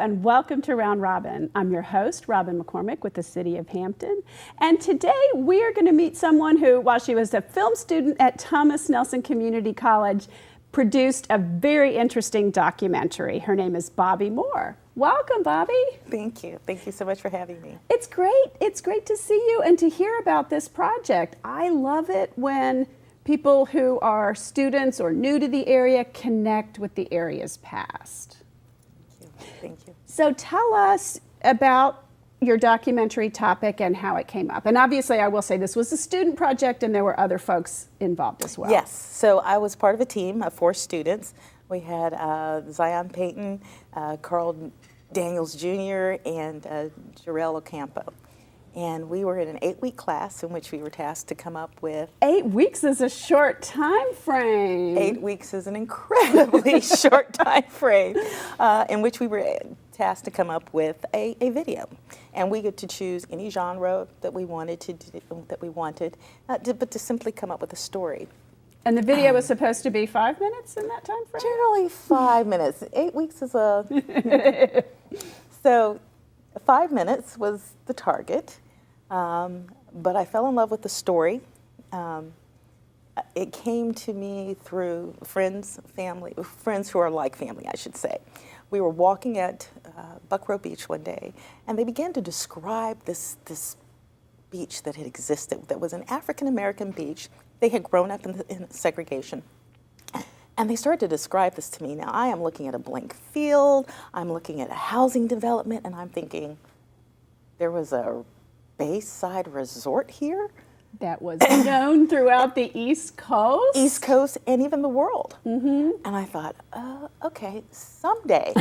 and welcome to Round Robin. I'm your host, Robin McCormick with the City of Hampton. And today we are going to meet someone who, while she was a film student at Thomas Nelson Community College, produced a very interesting documentary. Her name is Bobbie Moore. Welcome, Bobbie. Thank you. Thank you so much for having me. It's great. It's great to see you and to hear about this project. I love it when people who are students or new to the area connect with the area's past. Thank you. So tell us about your documentary topic and how it came up. And obviously I will say this was a student project and there were other folks involved as well. Yes, so I was part of a team of 4 students. We had Zion Payton, Carl Daniels Jr., and Jarrell Ocampo. And we were in an 8-week class in which we were tasked to come up with... 8 weeks is a short time frame. 8 weeks is an incredibly short time frame in which we were tasked to come up with a video. And we get to choose any genre that we wanted but to simply come up with a story. And the video was supposed to be 5 minutes in that time frame? Generally 5 minutes. 8 weeks is a... So 5 minutes was the target, but I fell in love with the story. It came to me through friends who are like family, I should say. We were walking at Bayshore Beach one day, and they began to describe this beach that had existed, that was an African-American beach. They had grown up in segregation. And they started to describe this to me. Now, I am looking at a blank field, I'm looking at a housing development, and I'm thinking, there was a Bayside resort here? That was known throughout the East Coast? East Coast and even the world. Mm-hmm. And I thought, okay, someday,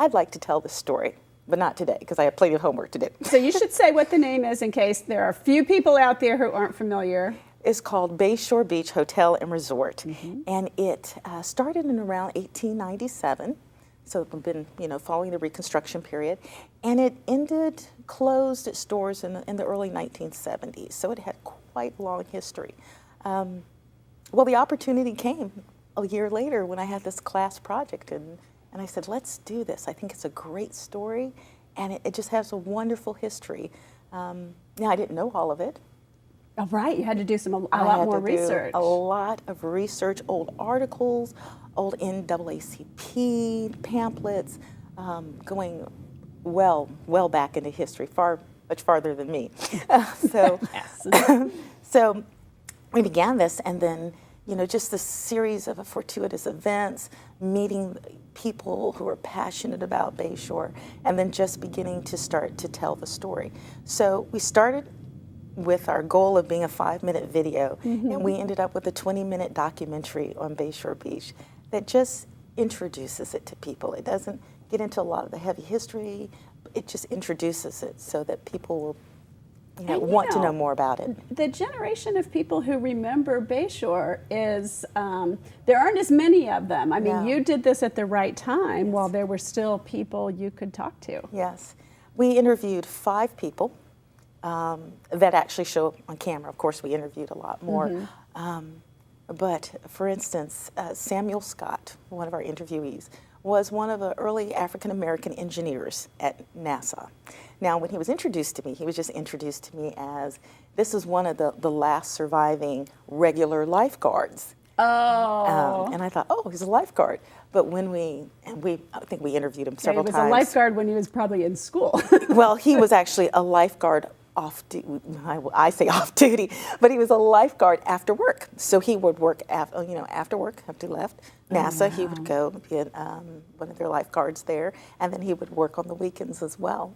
I'd like to tell this story. But not today, because I have plenty of homework to do. So you should say what the name is in case there are a few people out there who aren't familiar. It's called Bayshore Beach Hotel and Resort. Mm-hmm. And it started in around 1897. So we've been, following the Reconstruction period. And it closed its doors in the early 1970s. So it had quite a long history. Well, the opportunity came a year later when I had this class project. And I said, let's do this. I think it's a great story, and it just has a wonderful history. Now, I didn't know all of it. Oh, right. You had to do a lot more research. A lot of research, old articles, old NAACP pamphlets, going well back into history, much farther than me. So we began this, and then just a series of fortuitous events, meeting people who are passionate about Bayshore, and then just beginning to start to tell the story. So we started with our goal of being a 5-minute video, mm-hmm. and we ended up with a 20-minute documentary on Bayshore Beach that just introduces it to people. It doesn't get into a lot of the heavy history, it just introduces it so that people will want to know more about it. The generation of people who remember Bayshore is, there aren't as many of them. I mean, you did this at the right time while there were still people you could talk to. Yes. We interviewed 5 people that actually show up on camera. Of course, we interviewed a lot more. Mm-hmm. But for instance, Samuel Scott, one of our interviewees, was one of the early African-American engineers at NASA. Now, when he was introduced to me, he was just introduced to me as, this is one of the last surviving regular lifeguards. Oh. And I thought, oh, he's a lifeguard. But I think we interviewed him several times. He was a lifeguard when he was probably in school. Well, he was actually a lifeguard off duty. I say off duty, but he was a lifeguard after work. So he would work after work, after he left NASA, he would go be one of their lifeguards there, and then he would work on the weekends as well.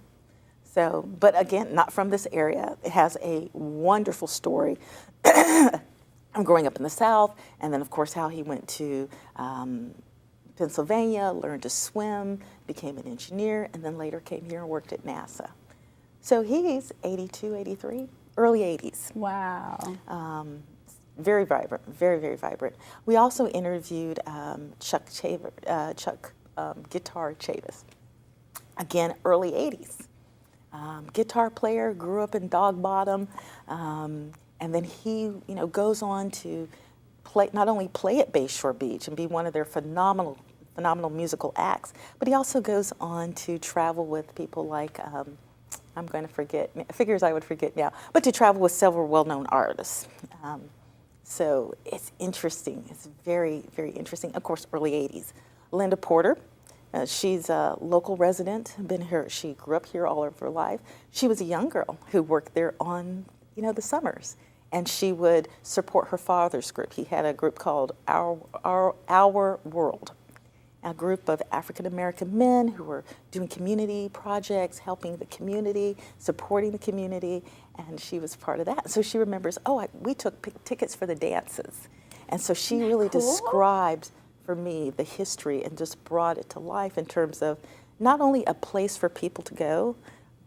So, but again, not from this area. It has a wonderful story. I'm growing up in the South, and then of course how he went to Pennsylvania, learned to swim, became an engineer, and then later came here and worked at NASA. So he's 82, 83, early 80s. Wow. Very vibrant, very, very vibrant. We also interviewed Chuck Guitar Chavis. Again, early 80s. Guitar player, grew up in Dog Bottom, and then he, goes on to not only play at Bayshore Beach and be one of their phenomenal phenomenal musical acts. But he also goes on to travel with people like, I'm going to forget, figures I would forget now, but to travel with several well-known artists. So it's interesting. It's very, very interesting. Of course, early 80s. Linda Porter, she's a local resident, been here. She grew up here all of her life. She was a young girl who worked there on, the summers, and she would support her father's group. He had a group called Our World, a group of African American men who were doing community projects, helping the community, supporting the community, and she was part of that. So she remembers, we took tickets for the dances. And so she really described for me the history and just brought it to life in terms of not only a place for people to go,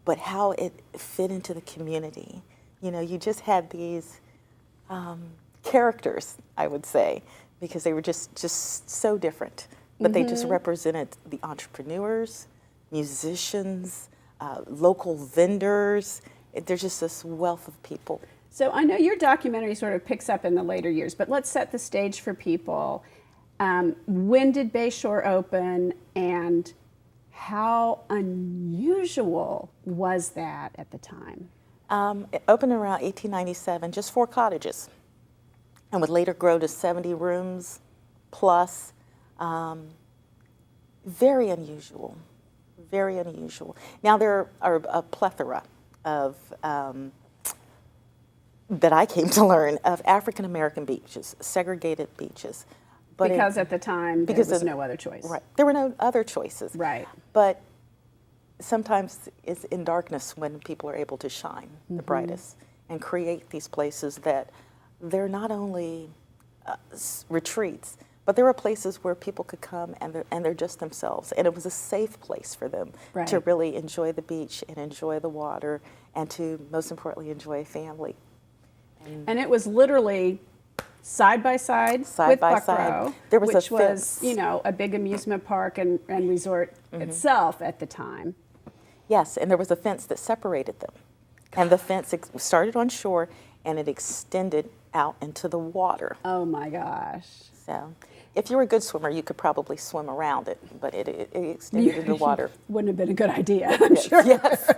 but how it fit into the community. You just had these characters, I would say, because they were just so different. But they just represented the entrepreneurs, musicians, local vendors. There's just this wealth of people. So I know your documentary sort of picks up in the later years, but let's set the stage for people. When did Bayshore open, and how unusual was that at the time? It opened around 1897, just 4 cottages, and would later grow to 70 rooms plus. Very unusual, very unusual. Now there are a plethora of, that I came to learn, of African American beaches, segregated beaches. But because at the time there was no other choice. Right, there were no other choices. Right. But sometimes it's in darkness when people are able to shine the brightest and create these places that they're not only retreats, but there were places where people could come and they're just themselves. And it was a safe place for them to really enjoy the beach and enjoy the water and to, most importantly, enjoy a family. And it was literally side by side with Buckrow, there was which a was, a big amusement park and resort itself at the time. Yes, and there was a fence that separated them. And the fence started on shore and it extended out into the water. Oh my gosh. So if you were a good swimmer, you could probably swim around it, but it extended into the water. Wouldn't have been a good idea, I'm sure. Yes.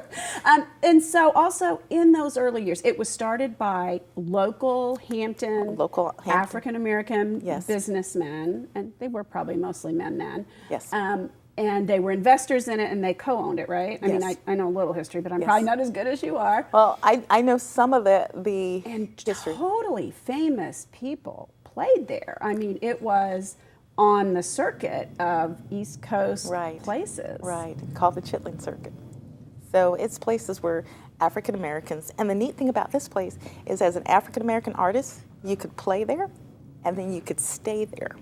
And so also in those early years, it was started by local Hampton African-American businessmen, and they were probably mostly men then. Yes. And they were investors in it, and they co-owned it, right? I mean, I know a little history, but I'm probably not as good as you are. Well, I know some of the and history. Totally famous people played there. I mean, it was on the circuit of East Coast places. Right, called the Chitlin Circuit. So it's places where African Americans, and the neat thing about this place is as an African American artist, you could play there, and then you could stay there.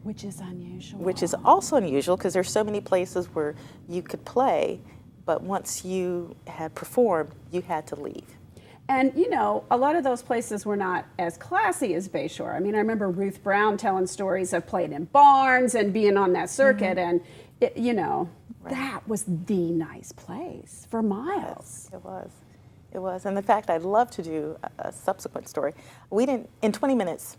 Which is unusual. Which is also unusual because there's so many places where you could play, but once you had performed, you had to leave. And, a lot of those places were not as classy as Bayshore. I mean, I remember Ruth Brown telling stories of playing in barns and being on that circuit, and, that was the nice place for miles. Yes, it was. It was. And the fact I'd love to do a subsequent story. We didn't, in 20 minutes.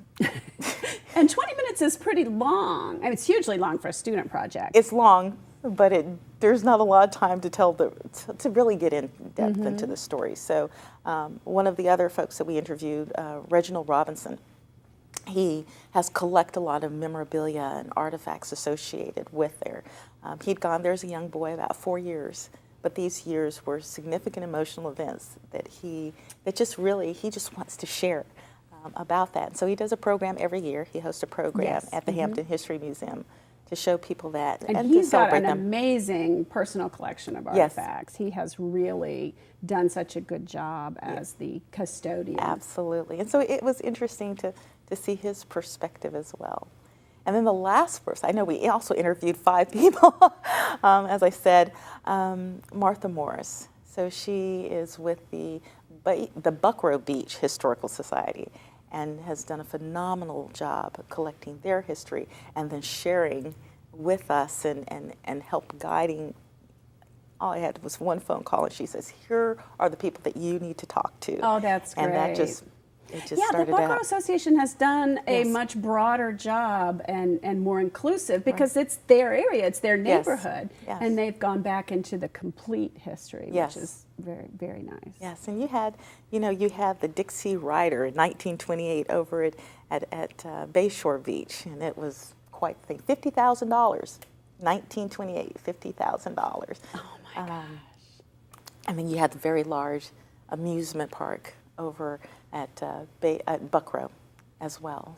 And 20 minutes is pretty long. I mean, it's hugely long for a student project. It's long, but there's not a lot of time to tell to really get in depth into the story. So one of the other folks that we interviewed, Reginald Robinson, he has collected a lot of memorabilia and artifacts associated with there. He'd gone there as a young boy about 4 years, but these years were significant emotional events that he just wants to share about that. So he does a program every year. He hosts a program at the Hampton History Museum to show people that and he's to celebrate got an them. Amazing personal collection of artifacts. He has really done such a good job as the custodian. Absolutely. And so it was interesting to see his perspective as well. And then the last person, I know we also interviewed 5 people, as I said, Martha Morris. So she is with the Bayshore Beach Historical Society and has done a phenomenal job collecting their history and then sharing with us and help guiding. All I had was one phone call, and she says, here are the people that you need to talk to. Oh, that's great. And that just It just Yeah, the started Buckrow out. Association has done a Yes. much broader job and more inclusive because it's their area, it's their neighborhood, Yes. and they've gone back into the complete history, Yes. which is very, very nice. Yes, and you had the Dixie Rider in 1928 over at Bayshore Beach, and it was quite the thing. $50,000, 1928, $50,000. Oh my gosh. And then you had the very large amusement park over at Buckrow as well.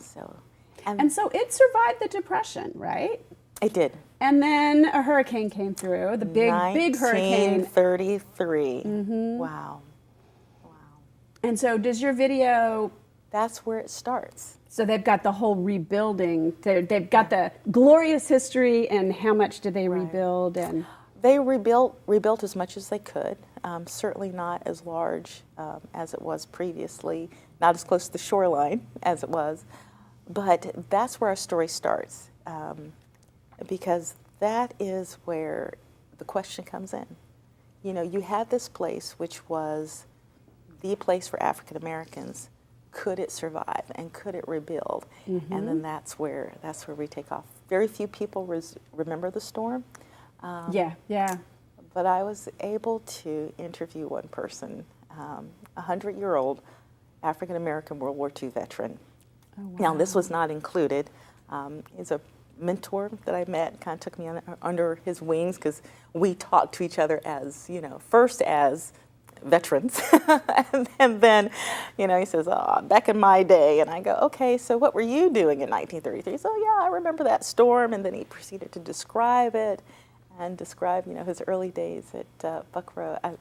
And so it survived the Depression, right? it did. And then a hurricane came through, the big hurricane. 1933. Wow. Wow. And so does your video, That's where it starts. so they've got the whole rebuilding, they've got the glorious history, and how much did they rebuild? And They rebuilt as much as they could. Certainly not as large as it was previously, not as close to the shoreline as it was. But that's where our story starts, because that is where the question comes in. You know, you had this place which was the place for African Americans. Could it survive and could it rebuild? And then that's where we take off. Very few people remember the storm. yeah. But I was able to interview one person, a 100-year-old African-American World War II veteran. Oh, wow. Now, this was not included. He's a mentor that I met, kind of took me under his wings because we talked to each other as, first as veterans. and then, he says, oh, back in my day. And I go, okay, so what were you doing in 1933? So, yeah, I remember that storm. And then he proceeded to describe it. And describe, his early days at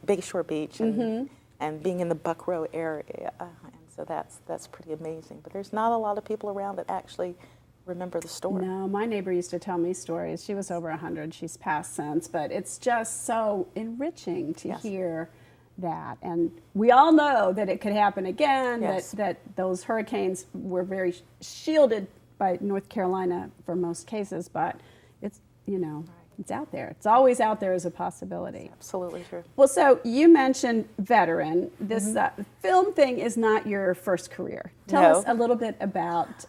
Bayshore Beach, and being in the Buckrow area, and so that's pretty amazing. But there's not a lot of people around that actually remember the story. No, my neighbor used to tell me stories. She was over 100. She's passed since, but it's just so enriching to hear that. And we all know that it could happen again. That those hurricanes were very shielded by North Carolina for most cases, but it's It's out there. It's always out there as a possibility. Absolutely true. Well, so you mentioned veteran. This film thing is not your first career. Tell us a little bit about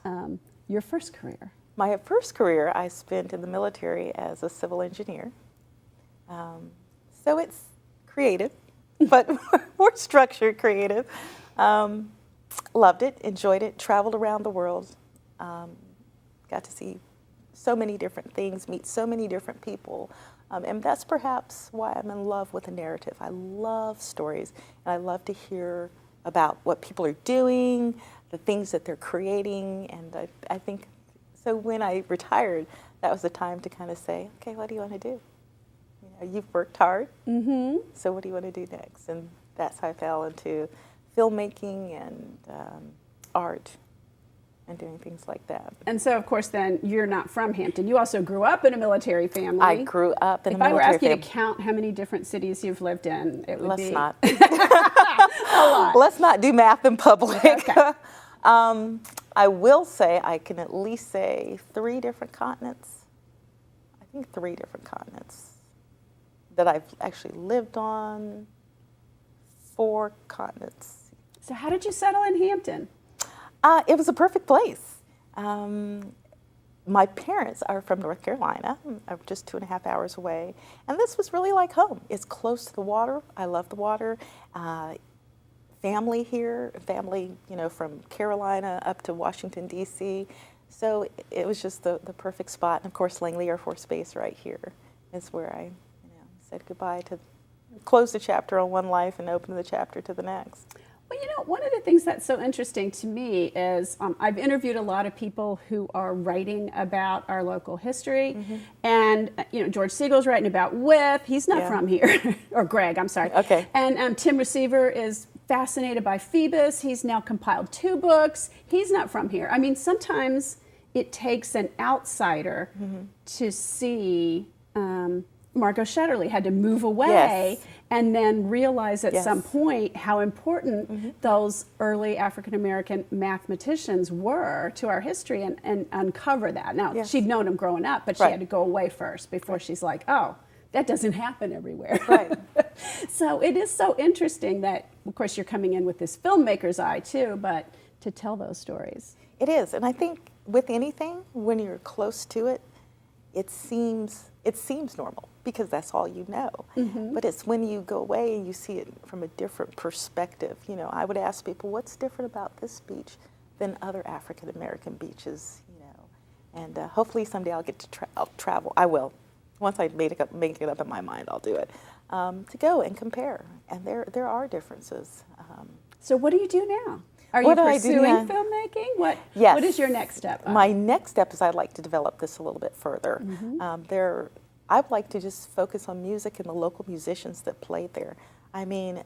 your first career. My first career I spent in the military as a civil engineer. So it's creative, but more structured creative. Loved it, enjoyed it, traveled around the world, got to see so many different things, meet so many different people. And that's perhaps why I'm in love with the narrative. I love stories, and I love to hear about what people are doing, the things that they're creating, and I think, so when I retired, that was the time to kind of say, okay, what do you want to do? You've worked hard, so what do you want to do next? And that's how I fell into filmmaking and art and doing things like that. And so, of course, then you're not from Hampton. You also grew up in a military family. I grew up in a military family. If I were asking you to count how many different cities you've lived in, it would be... Let's not. A lot. Let's not do math in public. Okay. I will say I can at least say 3 different continents. I think 3 different continents that I've actually lived on. 4 continents. So how did you settle in Hampton? It was a perfect place. My parents are from North Carolina, just 2.5 hours away, and this was really like home. It's close to the water. I love the water. Family here, from Carolina up to Washington, D.C. So it was just the perfect spot. And of course, Langley Air Force Base right here is where I said goodbye to close the chapter on one life and open the chapter to the next. Well, one of the things that's so interesting to me is I've interviewed a lot of people who are writing about our local history, and George Siegel's writing about With. He's not from here, or Greg, I'm sorry. Okay. And Tim Receiver is fascinated by Phoebus. He's now compiled 2 books. He's not from here. I mean, sometimes it takes an outsider to see. Margot Shetterly had to move away and then realize at some point how important those early African-American mathematicians were to our history and uncover that. Now, she'd known them growing up, but she had to go away first before she's like, oh, that doesn't happen everywhere. Right. So it is so interesting that, of course, you're coming in with this filmmaker's eye too, but to tell those stories. It is, and I think with anything, when you're close to it, it seems normal because that's all you know. But it's when you go away and you see it from a different perspective. You know, I would ask people, what's different about this beach than other African American beaches? You know, and hopefully someday I'll get to travel. I will. Once I make it up in my mind, I'll do it. To go and compare, and there are differences. So what do you do now? Are you What do I do pursuing now? filmmaking? Yes. What is your next step? My next step is I'd like to develop this a little bit further. I'd like to just focus on music and the local musicians that played there. I mean,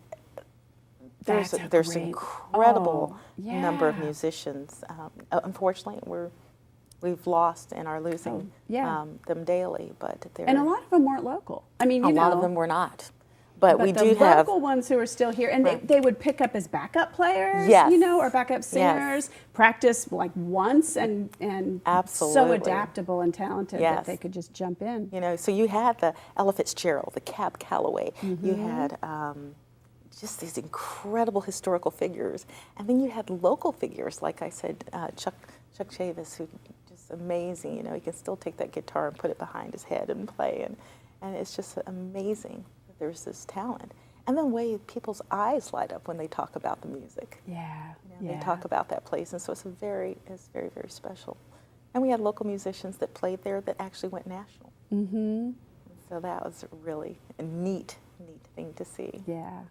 there's an incredible number of musicians. Unfortunately, we've lost and are losing them daily. But and a lot of them weren't local. I mean, a lot of them were not. But we do the have local ones who are still here, and they would pick up as backup players, Yes. you know, or backup singers, practice like once, and Absolutely. so adaptable and talented that Yes. they could just jump in. You know, so you had the Ella Fitzgerald, the Cab Calloway. You had just these incredible historical figures, and then you had local figures, like I said, Chuck Chavis, who just amazing. You know, he can still take that guitar and put it behind his head and play, and it's just amazing. There's this talent, and then the way people's eyes light up when they talk about the music. Yeah, You know, they talk about that place, and so it's very, very special. And we had local musicians that played there that actually went national. So that was really a neat thing to see. Yeah.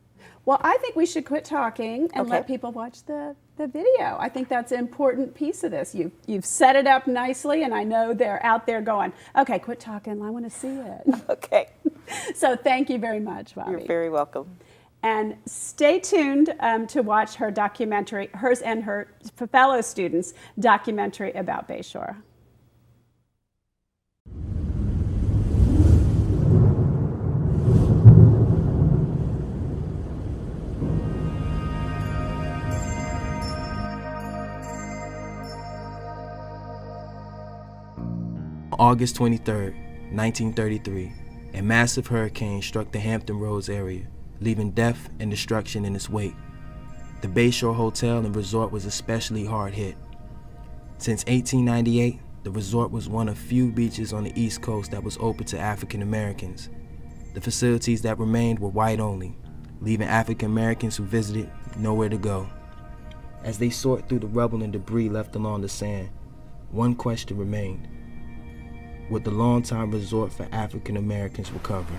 Well, I think we should quit talking and let people watch the video. I think that's an important piece of this. You've set it up nicely, and I know they're out there going, okay, quit talking, I want to see it. Okay. So thank you very much, Bobbie. You're very welcome. And stay tuned to watch her documentary, hers and her fellow students' documentary about Bayshore. August 23, 1933, a massive hurricane struck the Hampton Roads area, leaving death and destruction in its wake. The Bayshore Hotel and Resort was especially hard hit. Since 1898, the resort was one of few beaches on the East Coast that was open to African Americans. The facilities that remained were white only, leaving African Americans who visited nowhere to go. As they sort through the rubble and debris left along the sand, one question remained. Would the longtime resort for African Americans recover?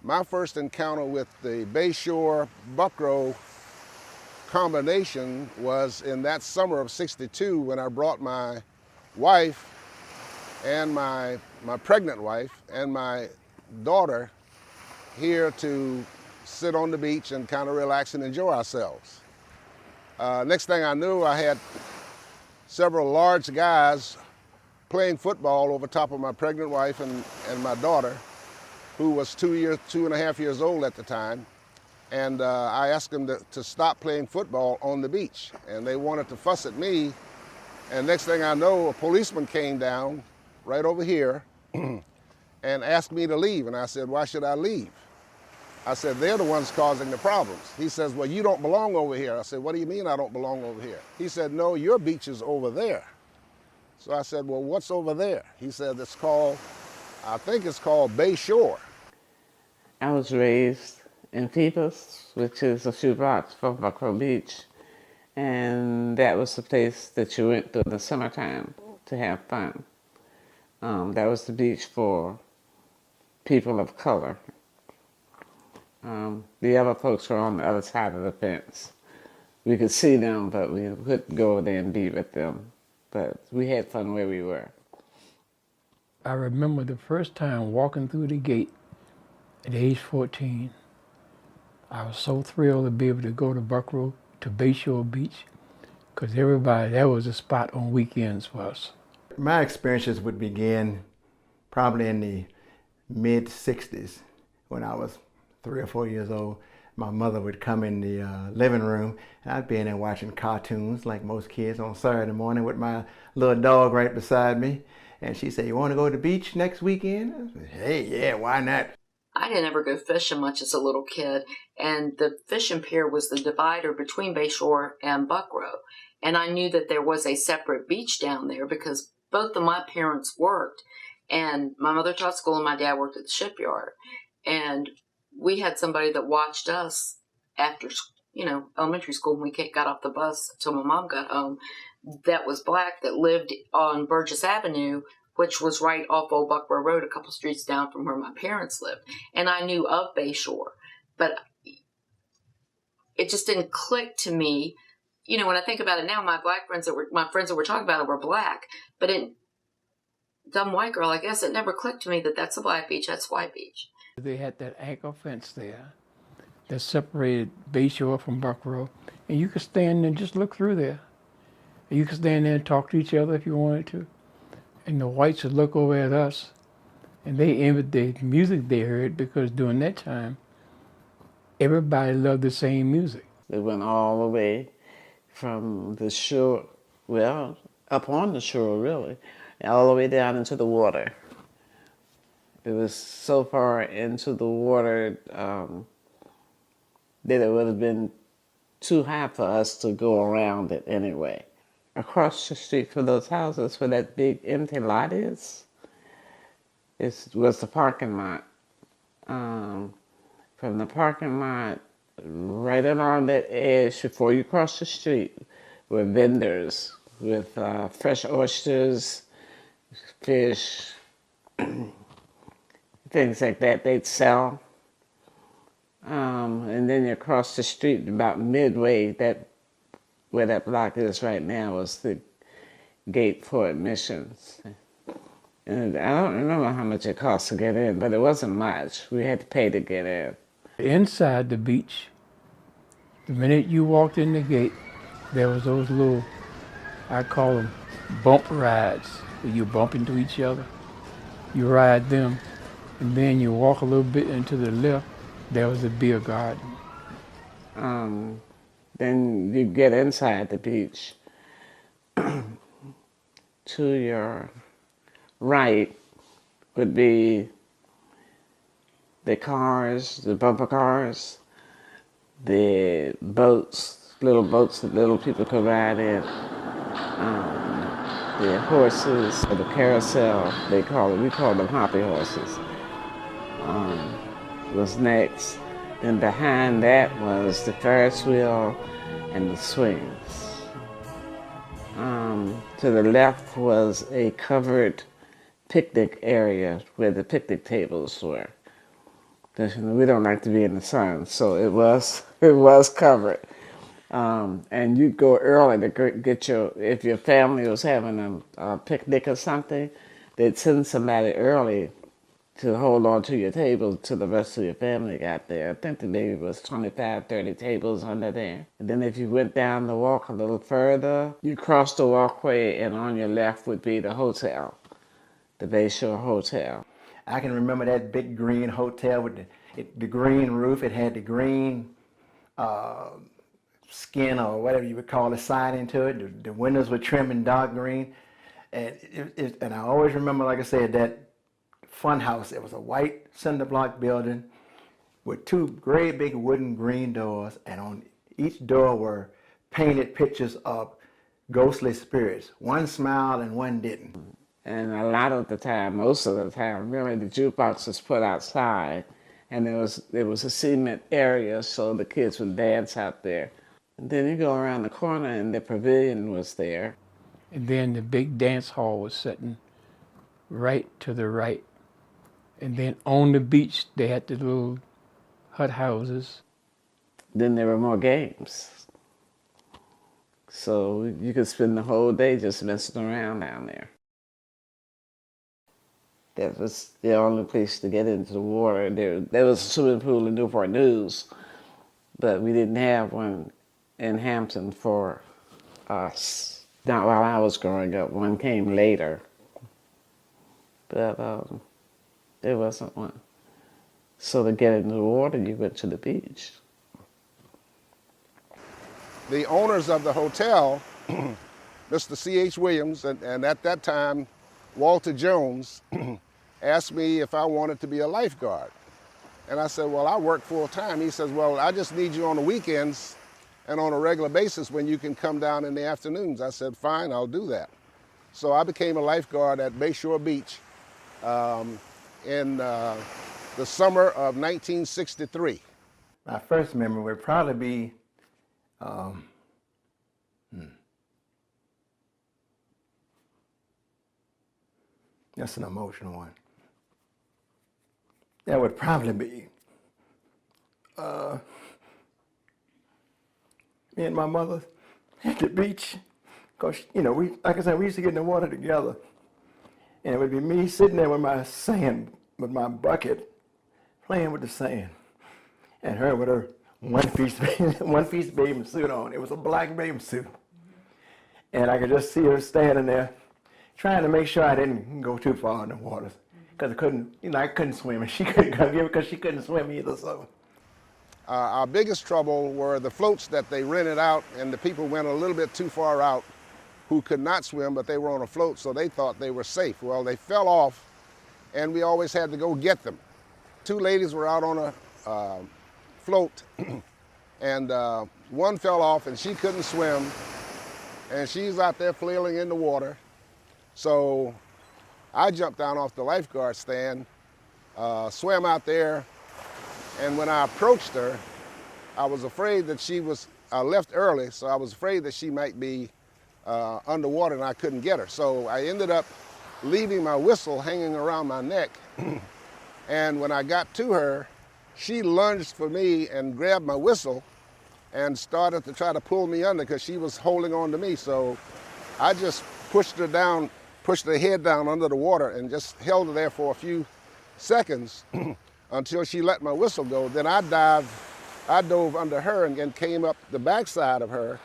My first encounter with the Bayshore Buckrow combination was in that summer of '62 when I brought my wife and my pregnant wife and my daughter here to sit on the beach and kind of relax and enjoy ourselves. Next thing I knew, I had several large guys playing football over top of my pregnant wife and my daughter, who was 2.5 years old at the time. And I asked them to stop playing football on the beach. And they wanted to fuss at me. And next thing I know, a policeman came down right over here and asked me to leave. And I said, why should I leave? I said, they're the ones causing the problems. He says, well, you don't belong over here. I said, what do you mean I don't belong over here? He said, no, your beach is over there. So I said, well, what's over there? He said, I think it's called Bayshore. I was raised in Phoebus, which is a few blocks from Bayshore Beach. And that was the place that you went to in the summertime to have fun. That was the beach for people of color. The other folks were on the other side of the fence. We could see them, but we couldn't go over there and be with them. But we had fun where we were. I remember the first time walking through the gate at age 14. I was so thrilled to be able to go to Buckrow, to Bayshore Beach, because that was a spot on weekends for us. My experiences would begin probably in the mid-'60s when I was 3 or 4 years old, my mother would come in the living room, and I'd be in there watching cartoons like most kids on Saturday morning with my little dog right beside me. And she said, "You want to go to the beach next weekend?" I said, "Hey, yeah, why not?" I didn't ever go fishing much as a little kid, and the fishing pier was the divider between Bayshore and Buckrow. And I knew that there was a separate beach down there because both of my parents worked, and my mother taught school and my dad worked at the shipyard. And we had somebody that watched us after, elementary school when we got off the bus until my mom got home, that was black, that lived on Burgess Avenue, which was right off Old Buckrow Road, a couple streets down from where my parents lived. And I knew of Bayshore, but it just didn't click to me. When I think about it now, my friends that we're talking about were black, but dumb white girl, I guess it never clicked to me that that's a black beach, that's white beach. They had that anchor fence there that separated Bayshore from Buckrow, and you could stand there and just look through there. And you could stand there and talk to each other if you wanted to. And the whites would look over at us, and they envied the music they heard because during that time, everybody loved the same music. They went all the way from the shore, well, up on the shore really, all the way down into the water. It was so far into the water that it would have been too high for us to go around it anyway. Across the street from those houses, where that big empty lot is, was the parking lot. From the parking lot, right along that edge, before you cross the street, were vendors with fresh oysters, fish, things like that they'd sell. And then you cross the street about midway, where that block is right now was the gate for admissions. And I don't remember how much it cost to get in, but it wasn't much. We had to pay to get in. Inside the beach, the minute you walked in the gate, there was those little, I call them bump rides, where you bump into each other. You ride them, and then you walk a little bit into the left, there was a beer garden. Then you get inside the beach. To your right would be the cars, the bumper cars, the boats, little boats that little people could ride in, the horses, or the carousel, we call them hoppy horses, was next. Then behind that was the Ferris wheel and the swings. To the left was a covered picnic area where the picnic tables were. We don't like to be in the sun, so it was covered. And you'd go early to get if your family was having a picnic or something, they'd send somebody early to hold on to your table till the rest of your family got there. I think that maybe it was 25, 30 tables under there. And then if you went down the walk a little further, you crossed the walkway, and on your left would be the hotel, the Bayshore Hotel. I can remember that big green hotel with the green roof. It had the green skin, or whatever you would call the siding to it. The windows were trimmed in dark green. And I always remember, like I said, that fun house. It was a white cinder block building with two great big wooden green doors, and on each door were painted pictures of ghostly spirits. One smiled and one didn't. And a lot of the time, most of the time, really, the jukebox was put outside, and there was a cement area, so the kids would dance out there. And then you go around the corner, and the pavilion was there. And then the big dance hall was sitting right to the right. And then on the beach, they had the little hut houses. Then there were more games. So you could spend the whole day just messing around down there. That was the only place to get into the water. There was a swimming pool in Newport News, but we didn't have one in Hampton for us. Not while I was growing up. One came later. But there wasn't one. So to get into the water, you went to the beach. The owners of the hotel, Mr. C.H. Williams, and at that time, Walter Jones, asked me if I wanted to be a lifeguard. And I said, well, I work full time. He says, well, I just need you on the weekends and on a regular basis when you can come down in the afternoons. I said, fine, I'll do that. So I became a lifeguard at Bayshore Beach in the summer of 1963. My first memory would probably be that's an emotional one. That would probably be me and my mother at the beach. Because, you know, like I said, we used to get in the water together. And it would be me sitting there with my sand, with my bucket, playing with the sand. And her with her one-piece bathing suit on. It was a black bathing suit. And I could just see her standing there trying to make sure I didn't go too far in the water. Because I couldn't swim, and she couldn't come get me because she couldn't swim either. So our biggest trouble were the floats that they rented out, and the people went a little bit too far out who could not swim, but they were on a float, so they thought they were safe. Well, they fell off, and we always had to go get them. Two ladies were out on a float, and one fell off, and she couldn't swim, and she's out there flailing in the water. So I jumped down off the lifeguard stand, swam out there, and when I approached her, I was afraid that I left early, so I was afraid that she might be underwater and I couldn't get her. So I ended up leaving my whistle hanging around my neck, and when I got to her, she lunged for me and grabbed my whistle and started to try to pull me under because she was holding on to me. So I just pushed her head down under the water and just held her there for a few seconds until she let my whistle go. Then I dove under her and came up the backside of her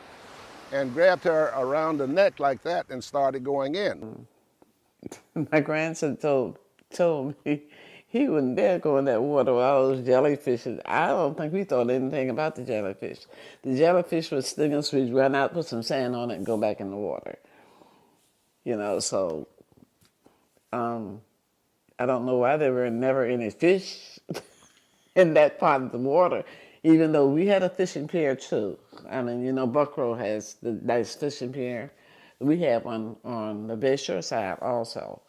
and grabbed her around the neck like that and started going in. My grandson told me he wouldn't dare go in that water with all those jellyfish. I don't think we thought anything about the jellyfish. The jellyfish would sting us, we'd run out, put some sand on it, and go back in the water. You know, so I don't know why there were never any fish in that part of the water, even though we had a fishing pier too. I mean, you know, Buckrow has the nice fishing pier. We have one on the Bayshore side also.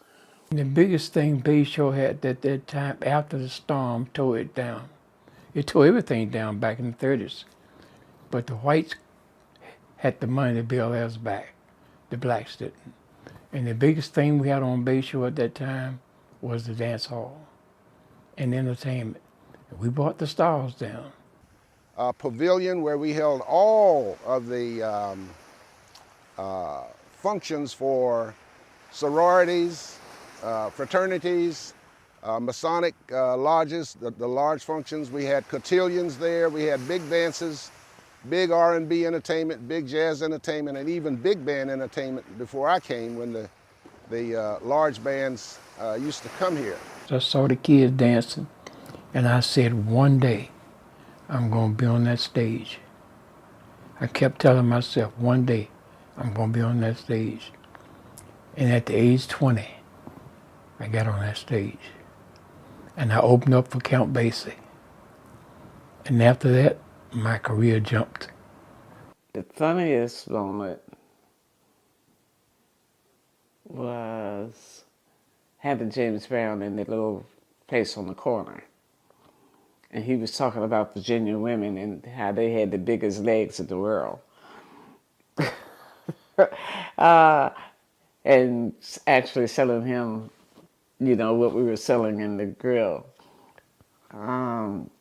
The biggest thing Bayshore had at that time, after the storm tore it down. It tore everything down back in the 30s. But the whites had the money to build theirs back. The blacks didn't. And the biggest thing we had on Bayshore at that time was the dance hall and entertainment. We brought the stars down. A pavilion where we held all of the functions for sororities, fraternities, Masonic lodges, the large functions. We had cotillions there, we had big dances, big R&B entertainment, big jazz entertainment, and even big band entertainment before I came, when the large bands used to come here. I saw the kids dancing, and I said, one day I'm going to be on that stage. I kept telling myself, one day I'm going to be on that stage. And at the age 20, I got on that stage. And I opened up for Count Basie. And after that, my career jumped. The funniest moment was having James Brown in that little place on the corner. And he was talking about Virginia women and how they had the biggest legs in the world. And actually selling him, you know, what we were selling in the grill.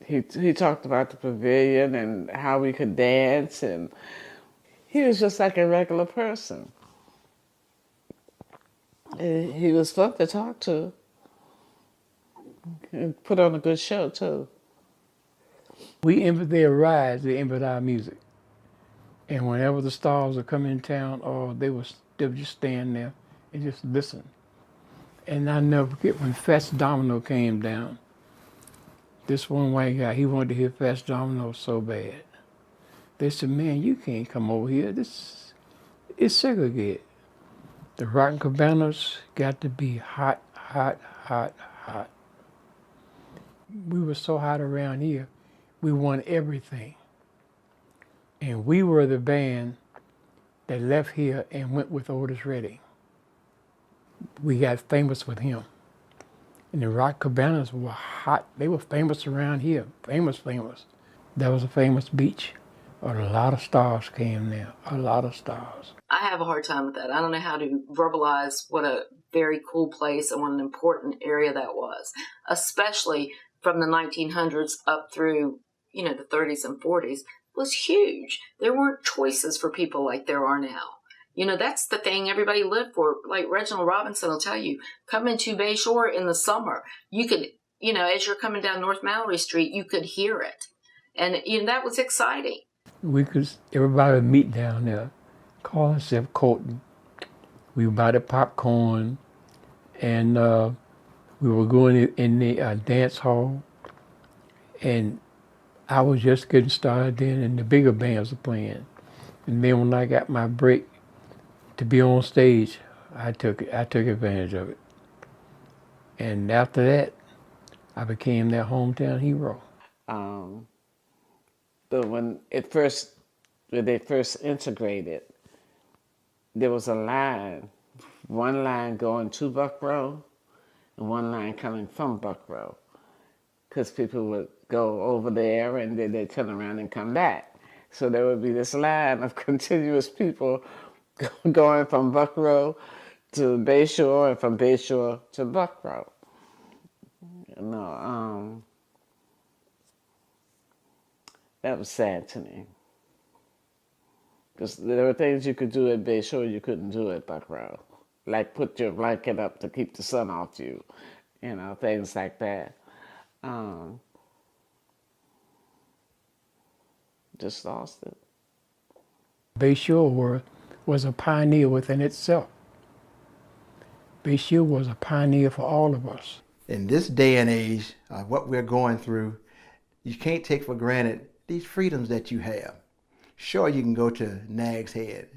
He talked about the pavilion and how we could dance, and he was just like a regular person. He was fun to talk to. And put on a good show too. We envied their rides, they envied our music. And whenever the stars would come in town, they would just stand there and just listen. And I never forget when Fats Domino came down. This one white guy, he wanted to hear Fast Domino so bad. They said, man, you can't come over here. This is segregated. The Rock Cabanas got to be hot, hot, hot, hot. We were so hot around here, we won everything. And we were the band that left here and went with Otis Redding. We got famous with him. And the Rock Cabanas were hot. They were famous around here, famous. That was a famous beach. A lot of stars came there, a lot of stars. I have a hard time with that. I don't know how to verbalize what a very cool place and what an important area that was, especially from the 1900s up through, the 30s and 40s. It was huge. There weren't choices for people like there are now. That's the thing everybody lived for. Like Reginald Robinson will tell you, come into Bayshore in the summer. You could, as you're coming down North Mallory Street, you could hear it. And, that was exciting. Everybody would meet down there, call themselves Colton. We would buy the popcorn, and we were going in the dance hall. And I was just getting started then, and the bigger bands were playing. And then when I got my break to be on stage, I took advantage of it. And after that, I became their hometown hero. But when they first integrated, there was a line, one line going to Buckrow and one line coming from Buckrow, because people would go over there and then they'd turn around and come back. So there would be this line of continuous people going from Buckrow to Bayshore and from Bayshore to Buckrow. That was sad to me. Because there were things you could do at Bayshore you couldn't do at Buckrow. Like put your blanket up to keep the sun off you, things like that. Just lost it. Bayshore was a pioneer within itself. Bayshore was a pioneer for all of us. In this day and age, what we're going through, you can't take for granted these freedoms that you have. Sure, you can go to Nag's Head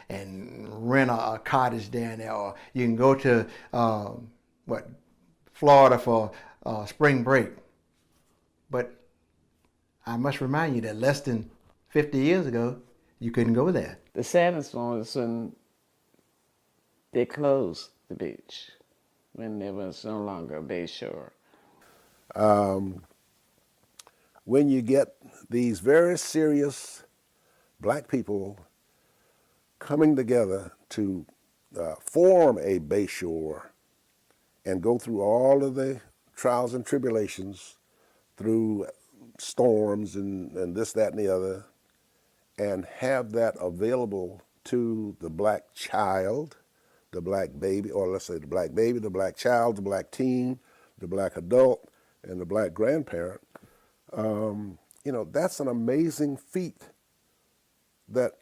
and rent a cottage down there, or you can go to Florida for spring break. But I must remind you that less than 50 years ago, you couldn't go there. The saddest one was when they closed the beach, when there was no longer Bayshore. When you get these very serious black people coming together to form a Bayshore and go through all of the trials and tribulations, through storms and this, that, and the other, and have that available to the black child, the black baby, or let's say the black baby, the black child, the black teen, the black adult, and the black grandparent, that's an amazing feat that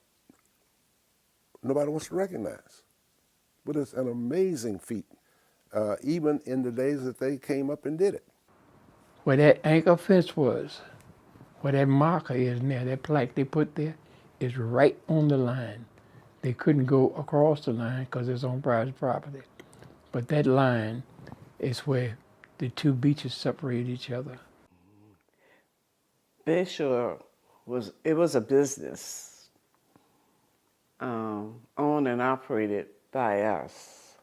nobody wants to recognize. But it's an amazing feat, even in the days that they came up and did it. Where that anchor fence was, where that marker is now, that plaque they put there, is right on the line. They couldn't go across the line because it's on private property. But that line is where the two beaches separate each other. Bayshore was a business owned and operated by us.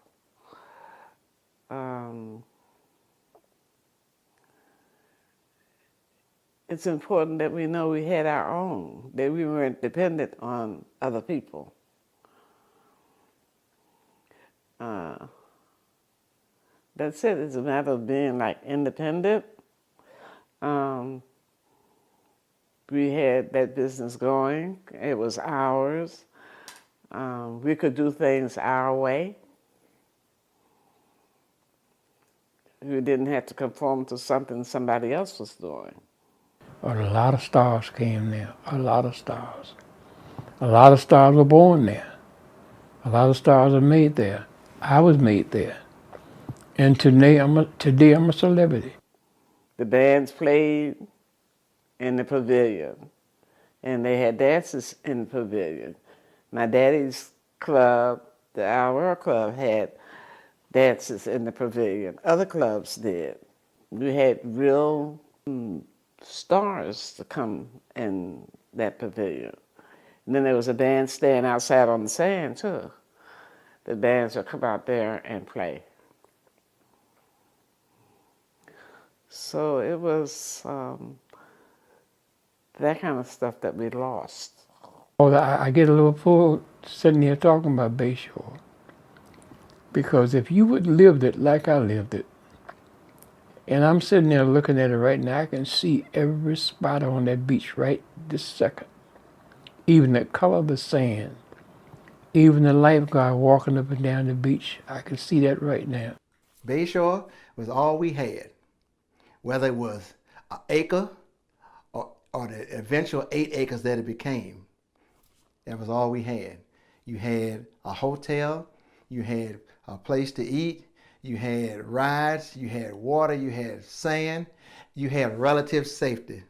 It's important that we know we had our own, that we weren't dependent on other people. That's it. It's a matter of being independent. We had that business going. It was ours. We could do things our way. We didn't have to conform to something somebody else was doing. A lot of stars came there, a lot of stars. A lot of stars were born there. A lot of stars are made there. I was made there. And today I'm a celebrity. The bands played in the pavilion, and they had dances in the pavilion. My daddy's club, the Our Club, had dances in the pavilion. Other clubs did. We had real stars to come in that pavilion. And then there was a bandstand outside on the sand, too. The bands would come out there and play. So it was that kind of stuff that we lost. Oh, I get a little full sitting here talking about Bayshore. Because if you would lived it like I lived it, and I'm sitting there looking at it right now, I can see every spot on that beach right this second. Even the color of the sand, even the lifeguard walking up and down the beach, I can see that right now. Bayshore was all we had, whether it was an acre or the eventual 8 acres that it became. That was all we had. You had a hotel, you had a place to eat, you had rides, you had water, you had sand, you had relative safety.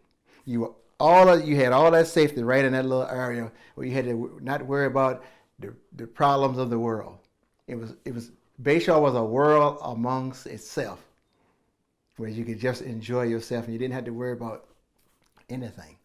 You had all that safety right in that little area where you had to not worry about the problems of the world. Bayshore was a world amongst itself, where you could just enjoy yourself and you didn't have to worry about anything.